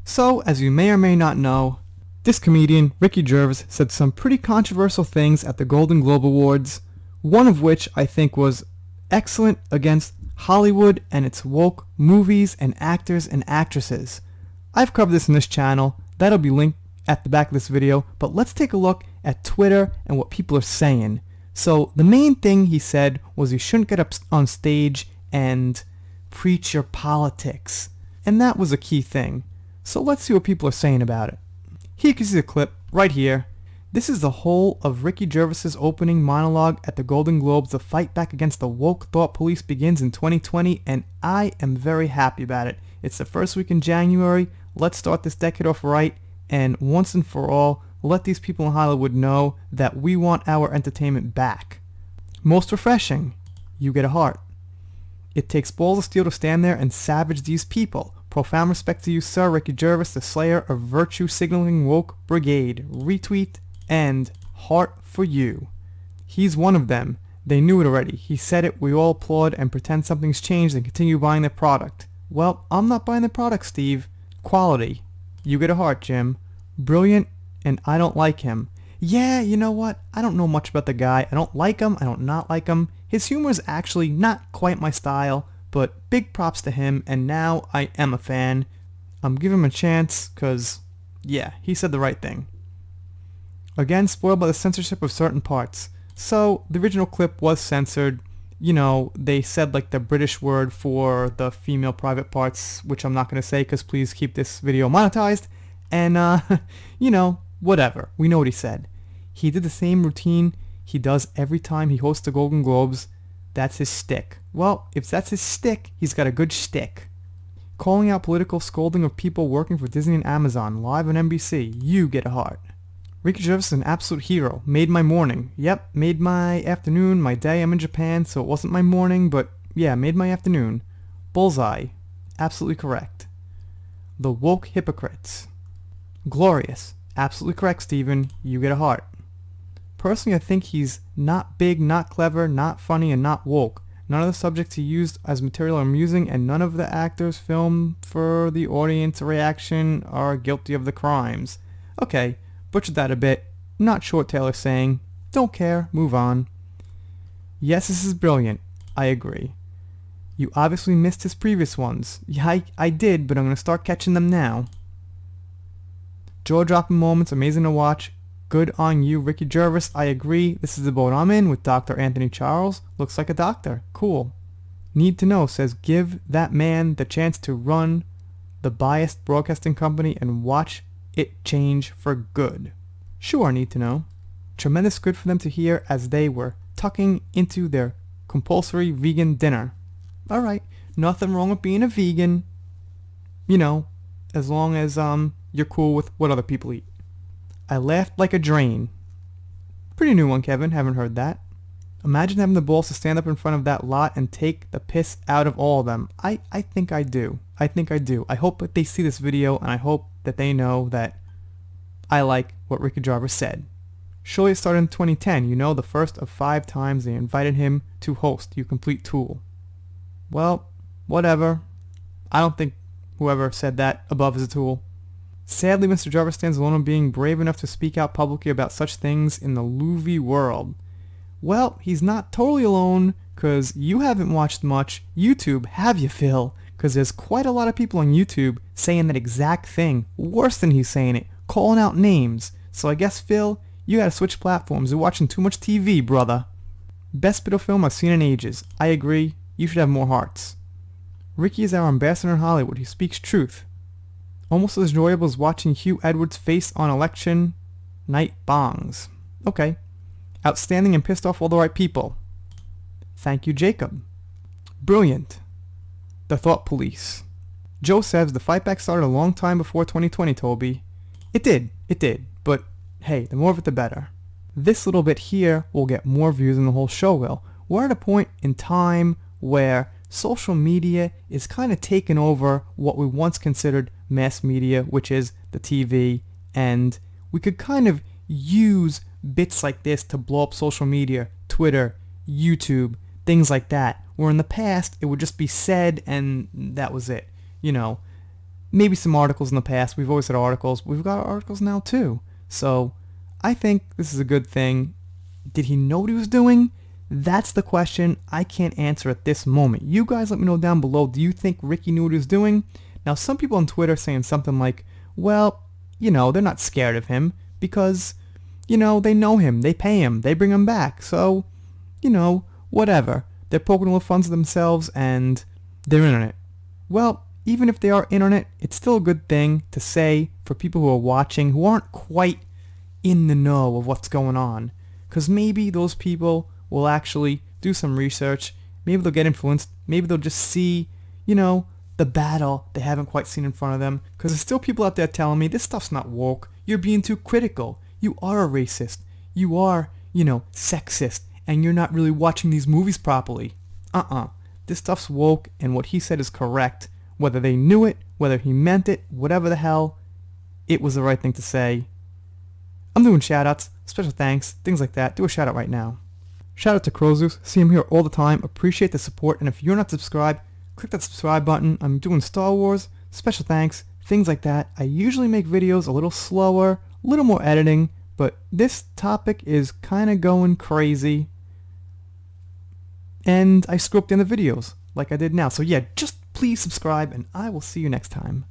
So, as you may or may not know, this comedian, Ricky Gervais, said some pretty controversial things at the Golden Globe Awards, one of which I think was excellent against Hollywood and its woke movies and actors and actresses. I've covered this in this channel, that'll be linked at the back of this video, but let's take a look at Twitter and what people are saying. So the main thing he said was you shouldn't get up on stage and preach your politics, and that was a key thing. So let's see what people are saying about it. Here you can see the clip right here. This is the whole of Ricky Gervais's opening monologue at the Golden Globes. The fight back against the woke thought police begins in 2020, and I am very happy about it. It's the first week in January. Let's start this decade off right, and once and for all, let these people in Hollywood know that we want our entertainment back. Most refreshing, you get a heart. It takes balls of steel to stand there and savage these people. Profound respect to you, sir, Ricky Gervais, the slayer of virtue signaling woke brigade. Retweet and heart for you. He's one of them. They knew it already. He said it, we all applaud and pretend something's changed and continue buying their product. Well, I'm not buying the product, Steve. Quality. You get a heart, Jim. Brilliant, and I don't like him. Yeah, you know what? I don't know much about the guy. I don't like him. I don't not like him. His humor is actually not quite my style, but big props to him, and now I am a fan. I'm giving him a chance, cause, yeah, he said the right thing. Again, spoiled by the censorship of certain parts. So, the original clip was censored. You know, they said like the British word for the female private parts, which I'm not going to say because please keep this video monetized. And, you know, whatever. We know what he said. He did the same routine he does every time he hosts the Golden Globes. That's his stick. Well, if that's his stick, he's got a good shtick. Calling out political scolding of people working for Disney and Amazon live on NBC. You get a heart. Ricky Gervais is an absolute hero. Made my morning. Yep, made my afternoon, my day. I'm in Japan, so it wasn't my morning, but yeah, made my afternoon. Bullseye. Absolutely correct. The woke hypocrites. Glorious. Absolutely correct, Steven. You get a heart. Personally, I think he's not big, not clever, not funny, and not woke. None of the subjects he used as material are amusing, and none of the actors filmed for the audience reaction are guilty of the crimes. Okay, butchered that a bit. Not short Taylor saying, don't care, move on. Yes, this is brilliant. I agree. You obviously missed his previous ones. Yeah, I did, but I'm going to start catching them now. Jaw-dropping moments, amazing to watch. Good on you, Ricky Gervais. I agree. This is the boat I'm in with Dr. Anthony Charles. Looks like a doctor. Cool. Need to know says give that man the chance to run the biased broadcasting company and watch it change for good. Sure, need to know. Tremendous good for them to hear as they were tucking into their compulsory vegan dinner. Alright, nothing wrong with being a vegan. You know, as long as you're cool with what other people eat. I laughed like a drain. Pretty new one, Kevin. Haven't heard that. Imagine having the balls to stand up in front of that lot and take the piss out of all of them. I think I do. I think I do. I hope that they see this video, and I hope that they know that I like what Ricky Gervais said. Surely it started in 2010. You know, the first of 5 times they invited him to host, you complete tool. Well, whatever. I don't think whoever said that above is a tool. Sadly, Mr. Gervais stands alone in being brave enough to speak out publicly about such things in the Louvie world. Well, he's not totally alone, because you haven't watched much YouTube, have you, Phil? Because there's quite a lot of people on YouTube saying that exact thing, worse than he's saying it, calling out names. So I guess, Phil, you gotta switch platforms. You're watching too much TV, brother. Best bit of film I've seen in ages. I agree. You should have more hearts. Ricky is our ambassador in Hollywood. He speaks truth. Almost as enjoyable as watching Hugh Edwards' face on election night bongs. Okay. Outstanding and pissed off all the right people. Thank you, Jacob. Brilliant. The Thought Police. Joe says the fight back started a long time before 2020, Toby. It did. But hey, the more of it the better. This little bit here will get more views than the whole show will. We're at a point in time where social media is kind of taking over what we once considered mass media, which is the TV, and we could kind of use bits like this to blow up social media, Twitter, YouTube, things like that, where in the past it would just be said and that was it. You know, maybe some articles in the past. We've always had articles. We've got articles now too. So I think this is a good thing. Did he know what he was doing? That's the question I can't answer at this moment. You guys let me know down below. Do you think Ricky knew what he was doing? Now, some people on Twitter are saying something like, well, they're not scared of him because, they know him. They pay him. They bring him back. So, whatever. They're poking a little fun to themselves and they're in on it. Well, even if they are in on it, it's still a good thing to say for people who are watching who aren't quite in the know of what's going on. Because maybe those people will actually do some research. Maybe they'll get influenced. Maybe they'll just see, the battle they haven't quite seen in front of them. Because there's still people out there telling me, this stuff's not woke. You're being too critical. You are a racist. You are, sexist. And you're not really watching these movies properly. This stuff's woke, and what he said is correct. Whether they knew it, whether he meant it, whatever the hell, it was the right thing to say. I'm doing shoutouts, special thanks, things like that. Do a shoutout right now. Shout out to Crozus. See him here all the time. Appreciate the support. And if you're not subscribed, click that subscribe button. I'm doing Star Wars, special thanks, things like that. I usually make videos a little slower, a little more editing, but this topic is kind of going crazy. And I screw up the end of videos like I did now. So yeah, just please subscribe and I will see you next time.